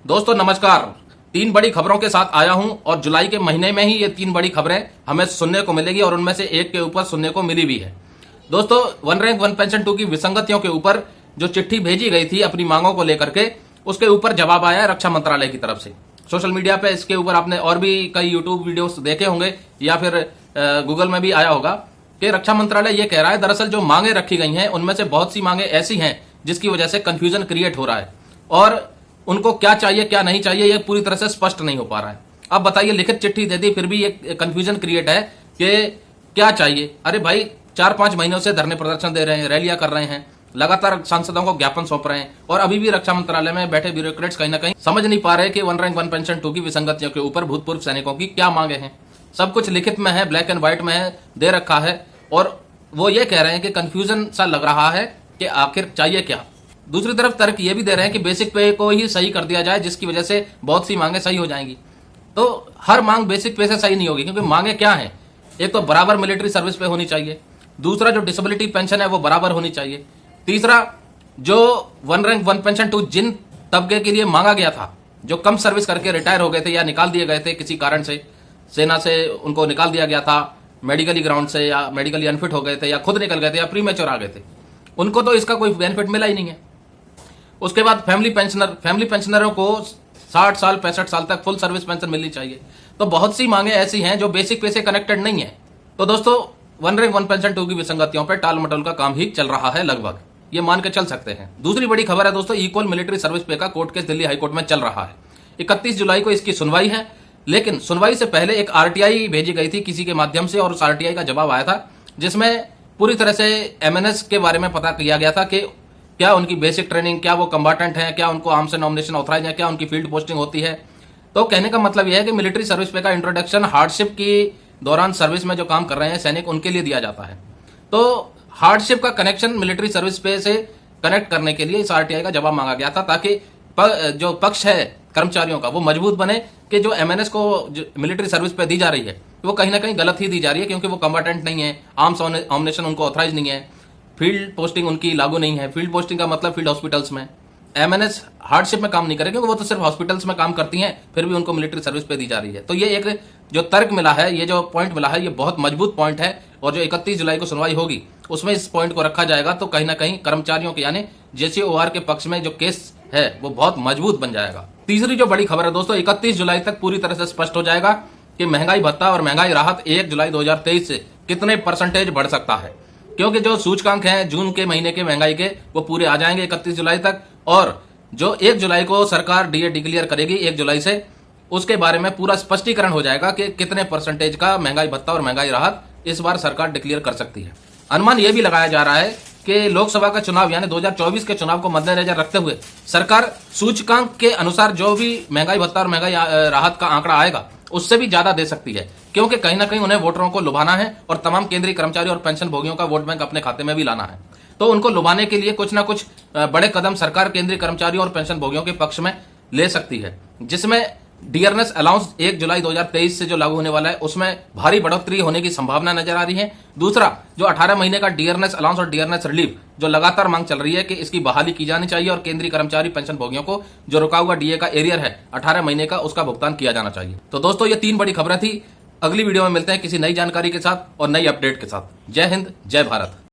दोस्तों नमस्कार। तीन बड़ी खबरों के साथ आया हूं और जुलाई के महीने में ही ये तीन बड़ी खबरें हमें सुनने को मिलेगी और उनमें से एक के ऊपर सुनने को मिली भी है। दोस्तों, वन रैंक वन पेंशन 2 की विसंगतियों के ऊपर जो चिट्ठी भेजी गई थी अपनी मांगों को लेकर के, उसके ऊपर जवाब आया है रक्षा मंत्रालय की तरफ से। सोशल मीडिया पे इसके ऊपर आपने और भी कई यूट्यूब वीडियोस देखे होंगे या फिर गूगल में भी आया होगा कि रक्षा मंत्रालय ये कह रहा है दरअसल जो मांगे रखी गई हैं उनमें से बहुत सी मांगे ऐसी हैं जिसकी वजह से कंफ्यूजन क्रिएट हो रहा है और उनको क्या चाहिए क्या नहीं चाहिए ये पूरी तरह से स्पष्ट नहीं हो पा रहा है। अब बताइए, लिखित चिट्ठी दे दी फिर भी ये कंफ्यूजन क्रिएट है कि क्या चाहिए। अरे भाई, 4-5 महीनों से धरने प्रदर्शन दे रहे हैं, रैलियां कर रहे हैं, लगातार सांसदों को ज्ञापन सौंप रहे हैं और अभी भी रक्षा मंत्रालय में बैठे ब्यूरोक्रेट्स कहीं ना कहीं समझ नहीं पा रहे कि वन रैंक वन पेंशन 2 की विसंगतियों के ऊपर भूतपूर्व सैनिकों की क्या मांगे हैं। सब कुछ लिखित में है, ब्लैक एंड व्हाइट में है, दे रखा है और वो ये कह रहे हैं कि कंफ्यूजन सा लग रहा है कि आखिर चाहिए क्या। दूसरी तरफ तर्क ये भी दे रहे हैं कि बेसिक पे को ही सही कर दिया जाए जिसकी वजह से बहुत सी मांगे सही हो जाएंगी। तो हर मांग बेसिक पे से सही नहीं होगी क्योंकि मांगे क्या है, एक तो बराबर मिलिट्री सर्विस पे होनी चाहिए, दूसरा जो डिसेबिलिटी पेंशन है वो बराबर होनी चाहिए, तीसरा जो वन रैंक वन पेंशन 2 जिन तबके के लिए मांगा गया था, जो कम सर्विस करके रिटायर हो गए थे या निकाल दिए गए थे किसी कारण से, सेना से उनको निकाल दिया गया था मेडिकली ग्राउंड से, या मेडिकली अनफिट हो गए थे या खुद निकल गए थे या प्रीमेच्योर आ गए थे, उनको तो इसका कोई बेनिफिट मिला ही नहीं है। उसके बाद फैमिली पेंशनरों को 60 साल 65 साल तक फुल सर्विस पेंशन मिलनी चाहिए। तो बहुत सी मांगे ऐसी हैं जो बेसिक पे से कनेक्टेड नहीं है। तो दोस्तों, वन रैंक वन पेंशन 2 की विसंगतियों पर टाल मटोल का काम ही चल रहा है, लगभग ये मान के चल सकते हैं। दूसरी बड़ी खबर है दोस्तों, इक्वल मिलिट्री सर्विस पे का कोर्ट केस दिल्ली हाईकोर्ट में चल रहा है। 31 जुलाई को इसकी सुनवाई है, लेकिन सुनवाई से पहले एक आरटीआई भेजी गई थी किसी के माध्यम से और उस आरटीआई का जवाब आया था जिसमें पूरी तरह से एमएनएस के बारे में पता किया गया था कि क्या उनकी बेसिक ट्रेनिंग, क्या वो कंबाटेंट हैं, क्या उनको आर्म्स एंड नॉमिनेशन ऑथराइज है, क्या उनकी फील्ड पोस्टिंग होती है। तो कहने का मतलब यह है कि मिलिट्री सर्विस पे का इंट्रोडक्शन हार्डशिप की दौरान सर्विस में जो काम कर रहे हैं सैनिक उनके लिए दिया जाता है। तो हार्डशिप का कनेक्शन मिलिट्री सर्विस पे से कनेक्ट करने के लिए इस आरटीआई का जवाब मांगा गया था ताकि जो पक्ष है कर्मचारियों का वो मजबूत बने कि जो एमएनएस को मिलिट्री सर्विस पे दी जा रही है वो कहीं ना कहीं गलत ही दी जा रही है क्योंकि वो कंबाटेंट नहीं है, आर्म्स नॉमिनेशन उनको ऑथराइज नहीं है, फील्ड पोस्टिंग उनकी लागू नहीं है। फील्ड पोस्टिंग का मतलब फील्ड हॉस्पिटल्स में, एमएनएस हार्डशिप में काम नहीं करे क्योंकि वो तो सिर्फ हॉस्पिटल्स में काम करती हैं, फिर भी उनको मिलिट्री सर्विस पे दी जा रही है। तो ये एक जो तर्क मिला है, ये जो पॉइंट मिला है, ये बहुत मजबूत पॉइंट है और जो 31 जुलाई को सुनवाई होगी उसमें इस पॉइंट को रखा जाएगा तो कहीं ना कहीं कर्मचारियों के यानी जेसीओआर के पक्ष में जो केस है वो बहुत मजबूत बन जाएगा। तीसरी जो बड़ी खबर है दोस्तों, 31 जुलाई तक पूरी तरह से स्पष्ट हो जाएगा कि महंगाई भत्ता और महंगाई राहत 1 जुलाई 2023 से कितने परसेंटेज बढ़ सकता है, क्योंकि जो सूचकांक हैं जून के महीने के महंगाई के वो पूरे आ जाएंगे 31 जुलाई तक और जो 1 जुलाई को सरकार डीए डिक्लेयर करेगी 1 जुलाई से, उसके बारे में पूरा स्पष्टीकरण हो जाएगा कि कितने परसेंटेज का महंगाई भत्ता और महंगाई राहत इस बार सरकार डिक्लेयर कर सकती है। अनुमान यह भी लगाया जा रहा है कि लोकसभा का चुनाव यानी 2024 के चुनाव को मद्देनजर रखते हुए सरकार सूचकांक के अनुसार जो भी महंगाई भत्ता और महंगाई राहत का आंकड़ा आएगा उससे भी ज्यादा दे सकती है, क्योंकि कहीं ना कहीं उन्हें वोटरों को लुभाना है और तमाम केंद्रीय कर्मचारी और पेंशन भोगियों का वोट बैंक अपने खाते में भी लाना है। तो उनको लुभाने के लिए कुछ ना कुछ बड़े कदम सरकार केंद्रीय कर्मचारियों और पेंशन भोगियों के पक्ष में ले सकती है, जिसमें डियरनेस अलाउंस 1 जुलाई 2023 से जो लागू होने वाला है उसमें भारी बढ़ोतरी होने की संभावना नजर आ रही है। दूसरा, जो 18 महीने का डियरनेस अलाउंस और डियरनेस रिलीफ जो लगातार मांग चल रही है कि इसकी बहाली की जानी चाहिए और केंद्रीय कर्मचारी पेंशन भोगियों को जो रुका हुआ डीए का एरियर है 18 महीने का उसका भुगतान किया जाना चाहिए। तो दोस्तों, ये 3 बड़ी खबरें थी। अगली वीडियो में मिलते हैं किसी नई जानकारी के साथ और नई अपडेट के साथ। जय हिंद, जय भारत।